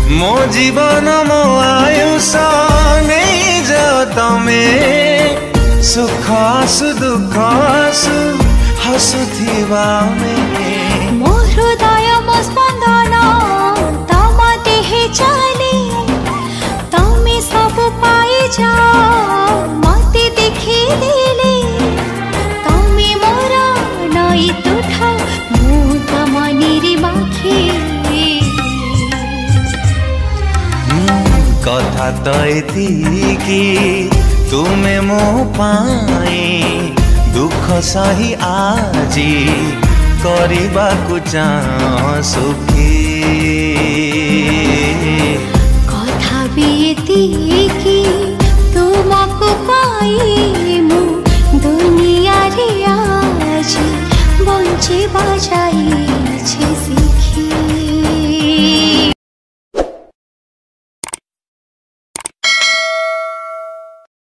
मो जीवन मो आयुष नहीं जाओ तमे सुख आसु दुख आसु हसुथिबा में मो हृदय मो स्पंदन तम देहे चले तमे सब पाई जाओ मते देखी देले तमे मोरा नई तुठ मु तम निरिमाखी कथा तो एतिकी तुमे मो पाए दुख सही आजी करबा को चाह सुखी।